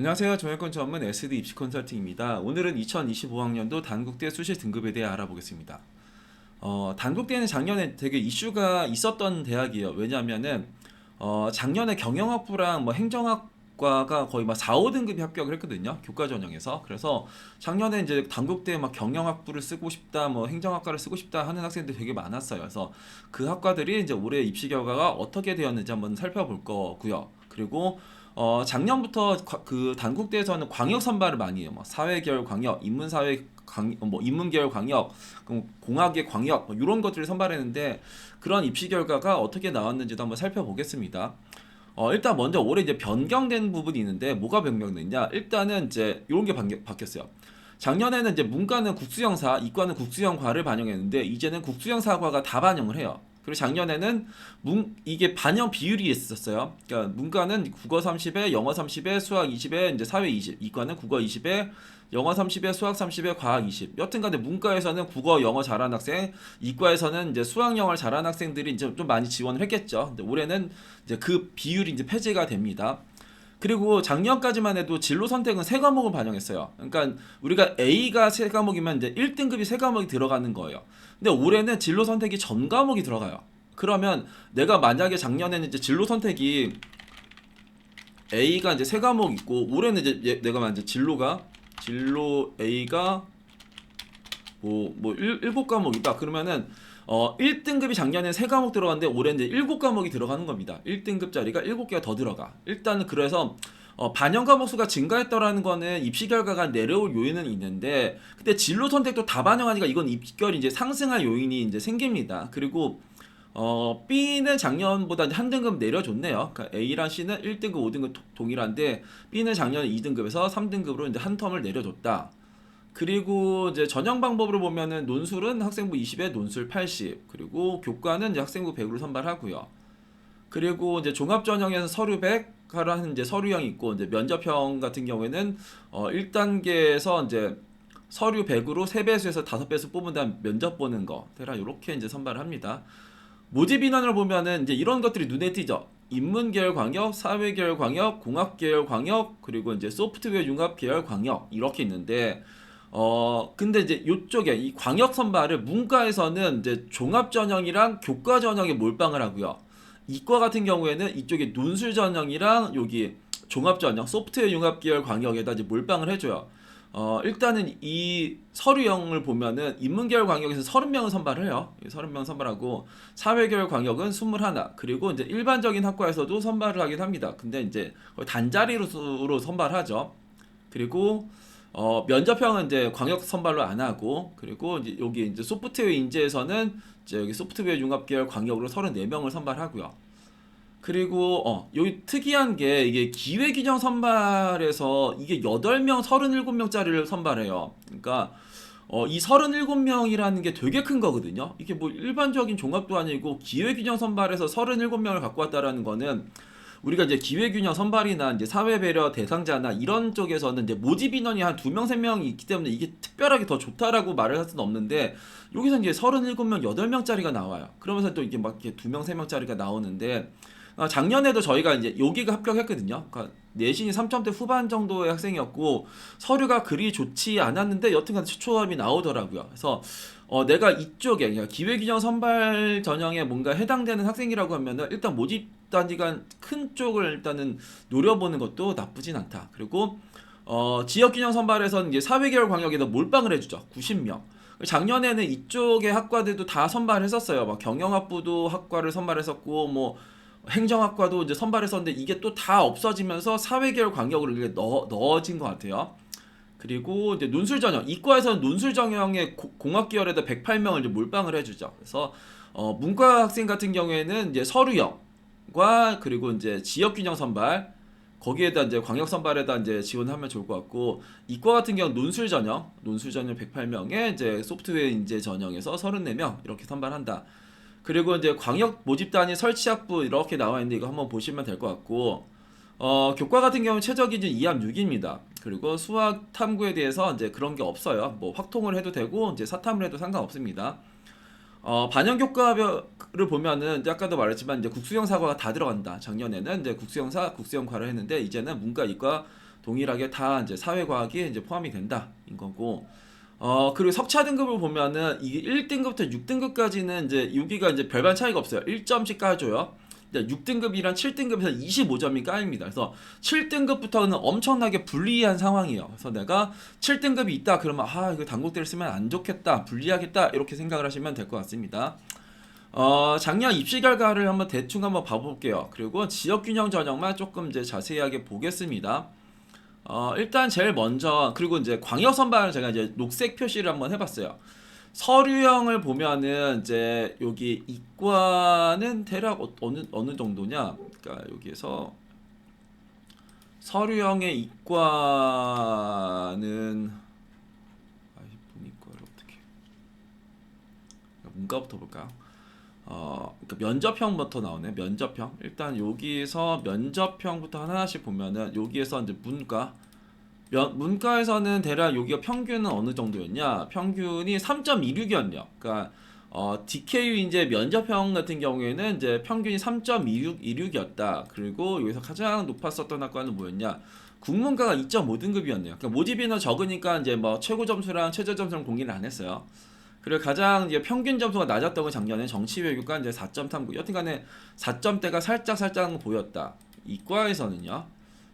안녕하세요. 정형권 전문 SD 입시 컨설팅입니다. 오늘은 2025학년도 단국대 수시 등급에 대해 알아보겠습니다. 단국대는 작년에 되게 이슈가 있었던 대학이에요. 왜냐하면은 작년에 경영학부랑 뭐 행정학과가 거의 막 4, 5등급이 합격을 했거든요. 교과 전형에서. 그래서 작년에 이제 단국대 막 경영학부를 쓰고 싶다, 뭐 행정학과를 쓰고 싶다 하는 학생들이 되게 많았어요. 그래서 그 학과들이 이제 올해 입시 결과가 어떻게 되었는지 한번 살펴볼 거고요. 그리고 작년부터 그 단국대에서는 광역 선발을 많이 해요. 뭐 사회계열 광역, 인문사회 뭐 인문계열 광역, 그럼 공학의 광역 뭐 이런 것들을 선발했는데 그런 입시 결과가 어떻게 나왔는지도 한번 살펴보겠습니다. 일단 먼저 올해 이제 변경된 부분이 있는데 뭐가 변경됐냐? 일단은 이제 이런 게 바뀌었어요. 작년에는 이제 문과는 국수형사, 이과는 국수형과를 반영했는데 이제는 국수형사과가 다 반영을 해요. 그리고 작년에는 이게 반영 비율이 있었어요. 그러니까 문과는 국어 30에 영어 30에 수학 20에 이제 사회 20, 이과는 국어 20에 영어 30에 수학 30에 과학 20. 여튼간에 문과에서는 국어 영어 잘하는 학생, 이과에서는 이제 수학 영어를 잘하는 학생들이 이제 좀 많이 지원을 했겠죠. 근데 올해는 이제 그 비율이 이제 폐지가 됩니다. 그리고 작년까지만 해도 진로 선택은 세 과목을 반영했어요. 그러니까 우리가 A가 세 과목이면 이제 1등급이 세 과목이 들어가는 거예요. 근데 올해는 진로 선택이 전 과목이 들어가요. 그러면 내가 만약에 작년에는 이제 진로 선택이 A가 이제 세 과목 있고 올해는 이제 내가 만약에 진로 A가 뭐 일곱 과목이다. 그러면은 1등급이 작년에 3과목 들어갔는데 올해는 이제 7과목이 들어가는 겁니다. 1등급짜리가 7개가 더 들어가. 일단은 그래서 반영 과목 수가 증가했더라는 거는 입시 결과가 내려올 요인은 있는데 근데 진로 선택도 다 반영하니까 이건 입결이 이제 상승할 요인이 이제 생깁니다. 그리고 B는 작년보다 한 등급 내려줬네요. 그러니까 A랑 C는 1등급, 5등급 동일한데 B는 작년에 2등급에서 3등급으로 이제 한 텀을 내려줬다. 그리고 이제 전형 방법으로 보면은 논술은 학생부 20에 논술 80, 그리고 교과는 이제 학생부 100으로 선발하고요. 그리고 이제 종합 전형에서 서류 100 하라는 이제 서류형이 있고 이제 면접형 같은 경우에는 1단계에서 이제 서류 100으로 3배수에서 5배수 뽑은 다음 면접 보는 거 대략 이렇게 이제 선발을 합니다. 모집 인원을 보면은 이제 이런 것들이 눈에 띄죠. 인문계열 광역, 사회계열 광역, 공학계열 광역, 그리고 이제 소프트웨어 융합 계열 광역 이렇게 있는데 근데 이제 요쪽에 이 광역 선발을 문과에서는 이제 종합 전형이랑 교과 전형에 몰빵을 하고요. 이과 같은 경우에는 이쪽에 논술 전형이랑 여기 종합 전형, 소프트웨어 융합 계열 광역에다 이제 몰빵을 해줘요. 일단은 이 서류형을 보면은 인문계열 광역에서 30명을 선발을 해요. 30명 선발하고 사회계열 광역은 21, 그리고 이제 일반적인 학과에서도 선발을 하긴 합니다. 근데 이제 거의 단자리로 선발하죠. 그리고 면접형은 이제 광역 선발로 안 하고 그리고 이제 여기 이제 소프트웨어 인재에서는 이제 여기 소프트웨어 융합 계열 광역으로 34명을 선발하고요. 그리고 여기 특이한 게 이게 기회 규정 선발에서 이게 8명 37명짜리를 선발해요. 그러니까 이 37명이라는 게 되게 큰 거거든요. 이게 뭐 일반적인 종합도 아니고 기회 규정 선발에서 37명을 갖고 왔다라는 거는 우리가 이제 기회균형 선발이나 이제 사회배려 대상자나 이런 쪽에서는 이제 모집 인원이 한 2명, 3명이 있기 때문에 이게 특별하게 더 좋다라고 말을 할 수는 없는데 여기서 이제 37명, 8명짜리가 나와요. 그러면서 또 이게 막 이렇게 2명, 3명짜리가 나오는데 작년에도 저희가 이제 여기가 합격했거든요. 그러니까 내신이 3점대 후반 정도의 학생이었고 서류가 그리 좋지 않았는데 여튼간 최초합이 나오더라고요. 그래서 내가 이쪽에 그러니까 기회균형 선발 전형에 뭔가 해당되는 학생이라고 하면은 일단 모집 단위가 큰 쪽을 일단은 노려보는 것도 나쁘진 않다. 그리고 지역균형 선발에서는 이제 사회계열 광역에다 몰빵을 해주죠. 90명. 작년에는 이쪽의 학과들도 다 선발했었어요. 막 경영학부도 학과를 선발했었고 뭐 행정학과도 이제 선발했었는데 이게 또 다 없어지면서 사회계열 광역으로 이렇게 넣어진 것 같아요. 그리고 이제 논술 전형, 이과에서는 논술 전형의 공학 계열에다 108명을 이제 몰빵을 해주죠. 그래서 문과 학생 같은 경우에는 이제 서류형과 그리고 이제 지역균형 선발 거기에다 이제 광역 선발에다 이제 지원하면 좋을 것 같고 이과 같은 경우 는 논술 전형 108명에 이제 소프트웨어 인재 전형에서 34명 이렇게 선발한다. 그리고 이제 광역 모집단위 설치학부 이렇게 나와 있는데 이거 한번 보시면 될 것 같고 교과 같은 경우는 최저 기준 2합 6입니다. 그리고 수학 탐구에 대해서 이제 그런 게 없어요. 뭐 확통을 해도 되고 이제 사탐을 해도 상관없습니다. 반영 교과를 보면은 이제 아까도 말했지만 이제 국수형 사과가 다 들어간다. 작년에는 이제 국수형사, 국수형과를 했는데 이제는 문과, 이과 동일하게 다 이제 사회과학이 이제 포함이 된다인 거고. 그리고 석차 등급을 보면은 이게 1등급부터 6등급까지는 이제 여기가 이제 별반 차이가 없어요. 1점씩 까줘요. 6등급이랑 7등급에서 25점이 까입니다. 그래서 7등급부터는 엄청나게 불리한 상황이에요. 그래서 내가 7등급이 있다 그러면 이거 단국대를 쓰면 안 좋겠다, 불리하겠다 이렇게 생각을 하시면 될 것 같습니다. 작년 입시 결과를 한번 대충 한번 봐볼게요. 그리고 지역균형 전형만 조금 이제 자세하게 보겠습니다. 일단 제일 먼저 그리고 이제 광역 선발을 제가 이제 녹색 표시를 한번 해봤어요. 서류형을 보면은 이제 여기 이과는 대략 어느 정도냐? 그러니까 여기에서 서류형의 이과는 문이과를 어떻게? 문과부터 볼까요? 그러니까 면접형부터 나오네. 면접형. 일단 여기서 면접형부터 하나씩 보면은 여기에서 이제 문과에서는 대략 여기가 평균은 어느 정도였냐? 평균이 3.26이었네요. 그러니까 DKU 이제 면접형 같은 경우에는 이제 평균이 3.26이었다. 그리고 여기서 가장 높았었던 학과는 뭐였냐? 국문과가 2.5등급이었네요. 그러니까 모집 인원 적으니까 이제 뭐 최고 점수랑 최저 점수랑 공개를 안 했어요. 그리고 가장 이제 평균 점수가 낮았던 건 작년에 정치외교과 이제 4.39. 여튼간에 4점대가 살짝 보였다. 이과에서는요.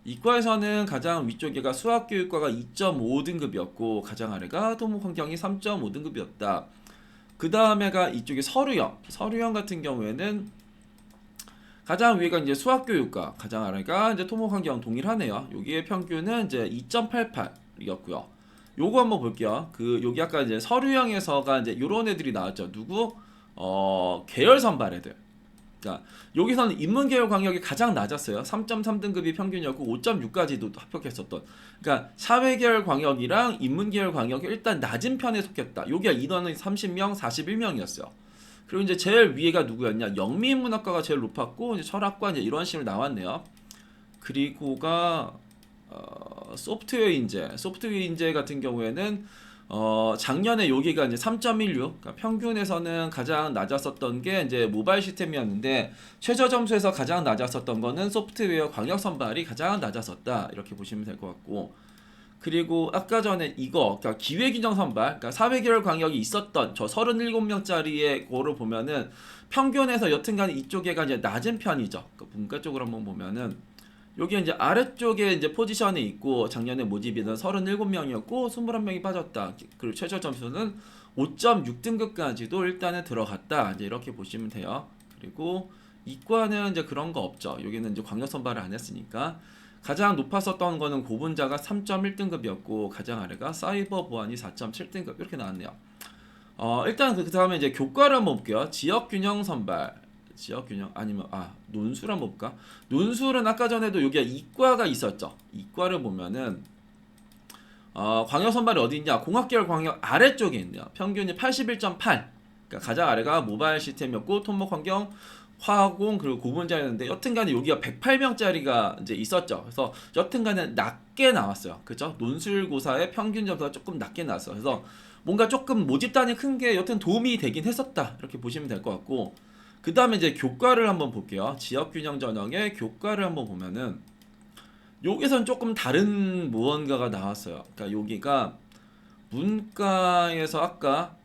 이과에서는 가장 위쪽에가 수학교육과가 2.5등급이었고 가장 아래가 토목환경이 3.5등급이었다. 그 다음에가 이쪽에 서류형 같은 경우에는 가장 위에가 이제 수학교육과, 가장 아래가 이제 토목환경 동일하네요. 여기의 평균은 이제 2.88이었고요. 요거 한번 볼게요. 여기 아까 이제 서류형에서가 이제 요런 애들이 나왔죠. 누구? 계열 선발 애들. 그러니까 여기서는 인문계열 광역이 가장 낮았어요. 3.3등급이 평균이었고 5.6까지도 합격했었던. 그러니까 사회계열 광역이랑 인문계열 광역이 일단 낮은 편에 속했다. 여기가 인원은 30명, 41명이었어요. 그리고 이제 제일 위에가 누구였냐? 영미인문학과가 제일 높았고 이제 철학과 이제 이런 식으로 나왔네요. 그리고가 소프트웨어 인재 같은 경우에는 작년에 여기가 이제 3.16, 그러니까 평균에서는 가장 낮았었던 게 이제 모바일 시스템이었는데 최저 점수에서 가장 낮았었던 거는 소프트웨어 광역 선발이 가장 낮았었다. 이렇게 보시면 될 것 같고. 그리고 아까 전에 이거, 그러니까 기회균형 선발, 그러니까 사회계열 광역이 있었던 저 37명짜리의 거를 보면은 평균에서 여튼간 이쪽에가 이제 낮은 편이죠. 그러니까 문과 쪽으로 한번 보면은 여기 이제 아래쪽에 이제 포지션에 있고 작년에 모집인은 37명이었고 21명이 빠졌다. 그리고 최저 점수는 5.6등급까지도 일단은 들어갔다. 이제 이렇게 보시면 돼요. 그리고 이과는 이제 그런 거 없죠. 여기는 이제 광역 선발을 안 했으니까. 가장 높았었던 거는 고분자가 3.1등급이었고 가장 아래가 사이버 보안이 4.7등급 이렇게 나왔네요. 일단 그 다음에 이제 교과를 한번 볼게요. 지역균형 선발. 지역균형 아니면 논술 한번 볼까? 논술은 아까 전에도 여기가 이과가 있었죠. 이과를 보면은 광역 선발이 어디 있냐? 공학계열 광역 아래쪽에 있네요. 평균이 81.8. 그러니까 가장 아래가 모바일 시스템이었고 토목환경, 화공 그리고 고분자였는데 여튼간에 여기가 108명짜리가 이제 있었죠. 그래서 여튼간에 낮게 나왔어요. 그죠? 논술고사의 평균 점수가 조금 낮게 나왔어요. 그래서 뭔가 조금 모집단이 큰 게 여튼 도움이 되긴 했었다. 이렇게 보시면 될 것 같고. 그 다음에 이제 교과를 한번 볼게요. 지역균형 전형의 교과를 한번 보면은 여기서는 조금 다른 무언가가 나왔어요. 그러니까 여기가 문과에서 아까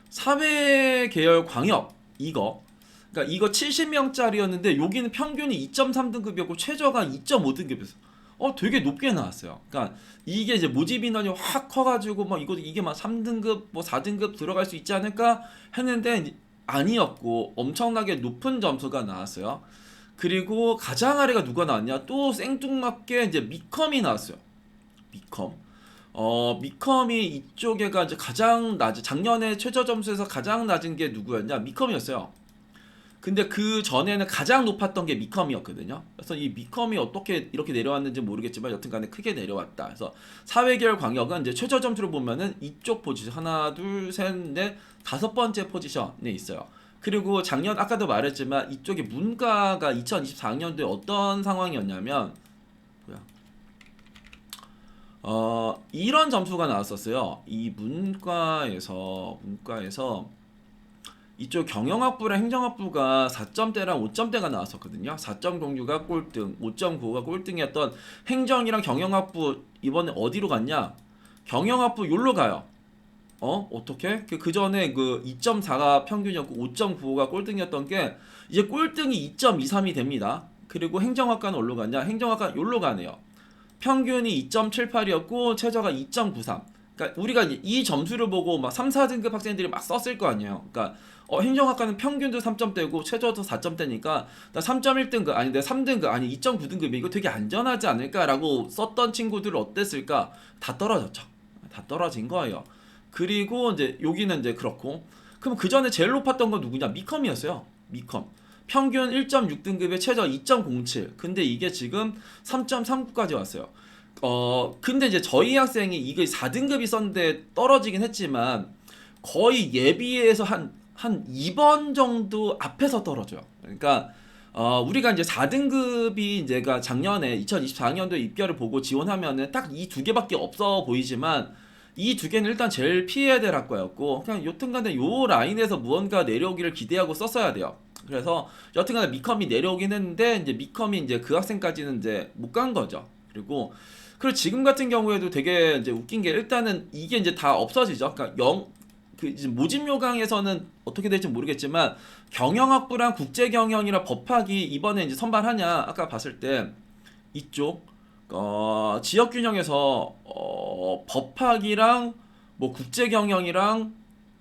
사회계열 광역 그러니까 이거 70명짜리였는데 여기는 평균이 2.3등급이었고 최저가 2.5등급이었어요. 되게 높게 나왔어요. 그러니까 이게 이제 모집 인원이 확 커가지고 막 이게 막 3등급 뭐 4등급 들어갈 수 있지 않을까 했는데 아니었고 엄청나게 높은 점수가 나왔어요. 그리고 가장 아래가 누가 나왔냐? 또 생뚱맞게 이제 미컴이 나왔어요. 미컴이 이쪽에가 이제 가장 작년에 최저 점수에서 가장 낮은 게 누구였냐? 미컴이었어요. 근데 그 전에는 가장 높았던 게 미컴이었거든요. 그래서 이 미컴이 어떻게 이렇게 내려왔는지 모르겠지만 여튼간에 크게 내려왔다. 그래서 사회계열 광역은 이제 최저 점수를 보면은 이쪽 포지션 하나, 둘, 셋, 넷, 5번째 포지션에 있어요. 그리고 작년 아까도 말했지만 이쪽에 문과가 2024학년도에 어떤 상황이었냐면 이런 점수가 나왔었어요. 이 문과에서 이쪽 경영학부랑 행정학부가 4점대랑 5점대가 나왔었거든요. 4.06가 꼴등, 5.95가 꼴등이었던 행정이랑 경영학부 이번에 어디로 갔냐? 경영학부 요로 가요. 어떻게? 그 전에 그 2.4가 평균이었고 5.95가 꼴등이었던 게 이제 꼴등이 2.23이 됩니다. 그리고 행정학과는 어디로 갔냐? 행정학과 요로 가네요. 평균이 2.78이었고 최저가 2.93. 그러니까 우리가 이 점수를 보고 막 3, 4등급 학생들이 막 썼을 거 아니에요. 그러니까 행정학과는 평균도 3점대고 최저도 4점대니까 나 3.1등급 아니 내 3등급 아니 2.9등급이 이거 되게 안전하지 않을까라고 썼던 친구들 어땠을까? 다 떨어졌죠. 다 떨어진 거예요. 그리고 이제 여기는 이제 그렇고 그럼 그 전에 제일 높았던 건 누구냐? 미컴이었어요. 미컴. 평균 1.6등급에 최저 2.07. 근데 이게 지금 3.39까지 왔어요. 근데 이제 저희 학생이 이거 4등급이 썼는데 떨어지긴 했지만 거의 예비에서 한 2번 정도 앞에서 떨어져요. 그러니까 우리가 이제 4등급이 이제가 작년에 2024년도 입결을 보고 지원하면은 딱 이 두 개밖에 없어 보이지만 이 두 개는 일단 제일 피해야 될 학과였고 그냥 여튼간에 요 라인에서 무언가 내려오기를 기대하고 썼어야 돼요. 그래서 여튼간에 미컴이 내려오긴 했는데 이제 미컴이 이제 그 학생까지는 이제 못 간 거죠. 그리고 지금 같은 경우에도 되게 이제 웃긴 게 일단은 이게 이제 다 없어지죠. 그러니까 이제 모집 요강에서는 어떻게 될지 모르겠지만 경영학부랑 국제경영이랑 법학이 이번에 이제 선발하냐 아까 봤을 때 이쪽 지역균형에서 법학이랑 뭐 국제경영이랑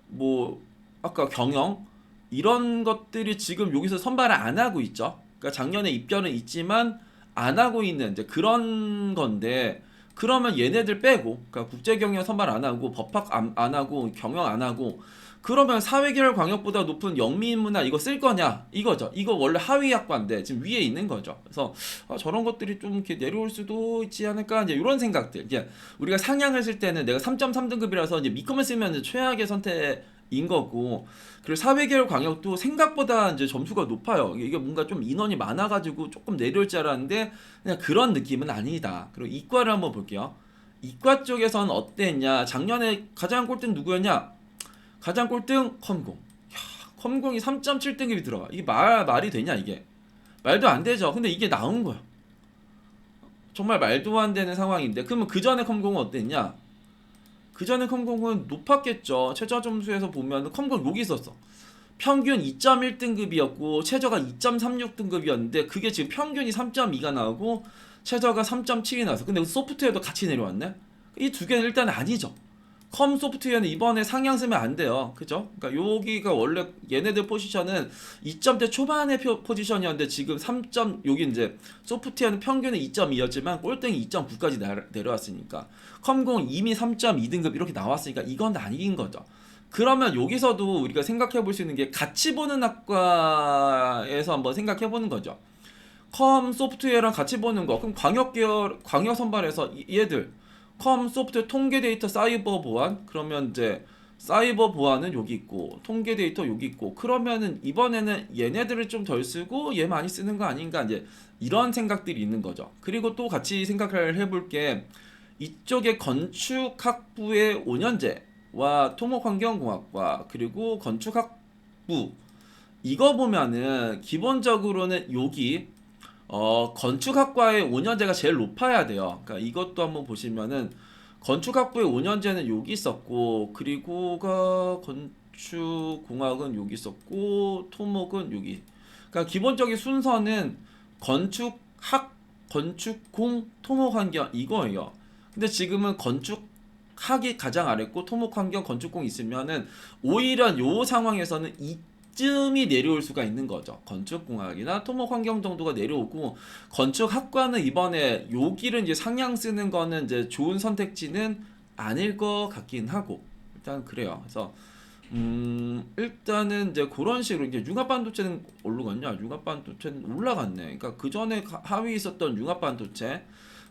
뭐 아까 경영 이런 것들이 지금 여기서 선발을 안 하고 있죠. 그러니까 작년에 입결은 있지만 안 하고 있는 이제 그런 건데 그러면 얘네들 빼고 그러니까 국제경영 선발 안 하고 법학 안 하고 경영 안 하고 그러면 사회계열 광역보다 높은 영미인문화 이거 쓸 거냐 이거죠. 이거 원래 하위 학과인데 지금 위에 있는 거죠. 그래서 저런 것들이 좀 이렇게 내려올 수도 있지 않을까 이제 이런 생각들. 이제 우리가 상향을 쓸 때는 내가 3.3등급이라서 이제 미컴을 쓰면 최악의 선택인 거고 그리고 사회계열 광역도 생각보다 이제 점수가 높아요. 이게 뭔가 좀 인원이 많아가지고 조금 내려올 줄 알았는데 그냥 그런 느낌은 아니다. 그리고 이과를 한번 볼게요. 이과 쪽에서는 어땠냐? 작년에 가장 꼴등 누구였냐? 가장 꼴등 컴공. 컴공이 3.7등급이 들어가. 이게 말이 되냐 이게? 말도 안 되죠. 근데 이게 나온 거야. 정말 말도 안 되는 상황인데 그러면 그 전에 컴공은 어땠냐? 그 전에 컴공은 높았겠죠. 최저 점수에서 보면 컴공 여기 있었어. 평균 2.1등급이었고 최저가 2.36등급이었는데 그게 지금 평균이 3.2가 나오고 최저가 3.7이 나왔어. 근데 소프트웨어도 같이 내려왔네. 이 두 개는 일단 아니죠. 컴 소프트웨어는 이번에 상향 쓰면 안 돼요. 그죠? 그러니까 여기가 원래 얘네들 포지션은 2점대 초반의 포지션이었는데 지금 3점 여기 이제 소프트웨어는 평균은 2.2였지만 꼴등이 2.9까지 내려왔으니까 컴공 이미 3.2등급 이렇게 나왔으니까 이건 아닌 거죠. 그러면 여기서도 우리가 생각해 볼 수 있는 게 같이 보는 학과에서 한번 생각해 보는 거죠. 컴 소프트웨어랑 같이 보는 거. 그럼 광역 선발에서 얘들 컴 소프트웨어 통계 데이터 사이버 보안 그러면 이제 사이버 보안은 여기 있고 통계 데이터 여기 있고 그러면은 이번에는 얘네들을 좀 덜 쓰고 얘 많이 쓰는 거 아닌가 이제 이런 생각들이 있는 거죠. 그리고 또 같이 생각을 해볼 게 이쪽에 건축학부의 5년제와 토목환경공학과 그리고 건축학부 이거 보면은 기본적으로는 여기 건축학과의 5년제가 제일 높아야 돼요. 그러니까 이것도 한번 보시면은 건축학부의 5년제는 여기 있었고 그리고가 건축공학은 여기 있었고 토목은 여기. 그러니까 기본적인 순서는 건축학, 건축공, 토목환경 이거예요. 근데 지금은 건축학이 가장 아래고 토목환경, 건축공 있으면은 오히려 요 상황에서는 쯤이 내려올 수가 있는 거죠. 건축공학이나 토목환경 정도가 내려오고 건축학과는 이번에 여기를 이제 상향 쓰는 거는 이제 좋은 선택지는 아닐 것 같긴 하고 일단 그래요. 그래서 일단은 이제 그런 식으로 이제 융합반도체는 어디로 갔냐? 융합반도체는 올라갔네. 그러니까 그 전에 하위에 있었던 융합반도체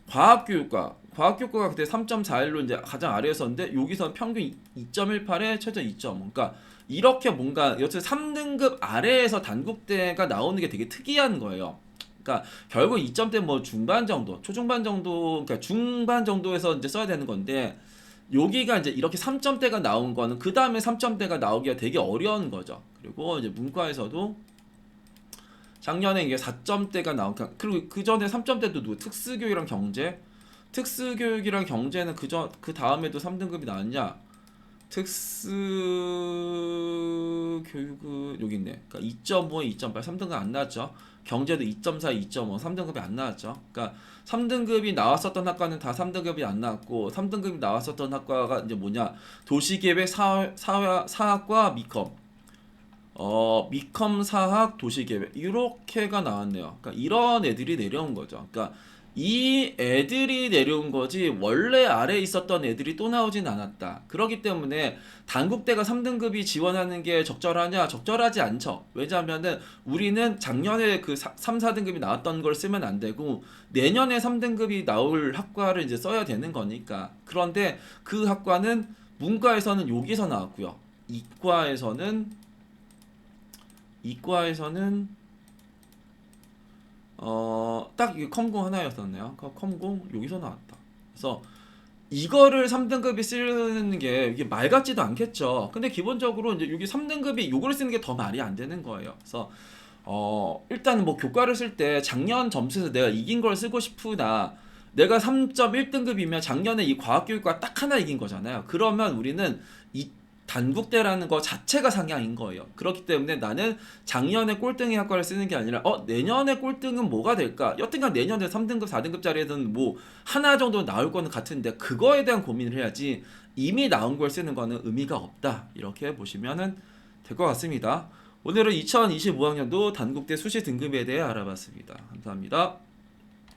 과학교육과가 그때 3.41로 이제 가장 아래였었는데 여기서 평균 2.18에 최저 2.5. 그러니까 이렇게 뭔가 여튼 3등급 아래에서 단국대가 나오는 게 되게 특이한 거예요. 그러니까 결국 2점대 뭐 중반 정도, 초중반 정도, 그러니까 중반 정도에서 이제 써야 되는 건데 여기가 이제 이렇게 3점대가 나온 거는 그 다음에 3점대가 나오기가 되게 어려운 거죠. 그리고 이제 문과에서도 작년에 이게 4점대가 나온, 그리고 그 전에 3점대도 누구? 특수교육이랑 경제. 특수교육이랑 경제는 그 다음에도 3등급이 나왔냐? 특수교육은 여기 있네. 그러니까 2.5에 2.8, 3등급 안 나왔죠. 경제도 2.4, 2.5, 3등급이 안 나왔죠. 그러니까 3등급이 나왔었던 학과는 다 3등급이 안 나왔고, 3등급이 나왔었던 학과가 이제 뭐냐? 도시계획 사학과 미컴. 미컴 사학 도시계획 이렇게가 나왔네요. 그러니까 이런 애들이 내려온 거죠. 그러니까 이 애들이 내려온 거지 원래 아래에 있었던 애들이 또 나오진 않았다. 그렇기 때문에 단국대가 3등급이 지원하는 게 적절하냐? 적절하지 않죠. 왜냐하면은 우리는 작년에 그 3, 4등급이 나왔던 걸 쓰면 안 되고 내년에 3등급이 나올 학과를 이제 써야 되는 거니까. 그런데 그 학과는 문과에서는 여기서 나왔고요. 이과에서는 딱 이게 컴공 하나였었네요. 컴공 여기서 나왔다. 그래서 이거를 3등급이 쓰는 게 이게 말 같지도 않겠죠. 근데 기본적으로 이제 여기 3등급이 요걸 쓰는 게 더 말이 안 되는 거예요. 그래서 일단 뭐 교과를 쓸 때 작년 점수에서 내가 이긴 걸 쓰고 싶으나 내가 3.1등급이면 작년에 이 과학교육과 딱 하나 이긴 거잖아요. 그러면 우리는 이 단국대라는 거 자체가 상향인 거예요. 그렇기 때문에 나는 작년에 꼴등의 학과를 쓰는 게 아니라 내년에 꼴등은 뭐가 될까? 여튼간 내년에 3등급, 4등급짜리에는 뭐 하나 정도 나올 거는 같은데 그거에 대한 고민을 해야지 이미 나온 걸 쓰는 거는 의미가 없다. 이렇게 보시면 될 것 같습니다. 오늘은 2025학년도 단국대 수시 등급에 대해 알아봤습니다. 감사합니다.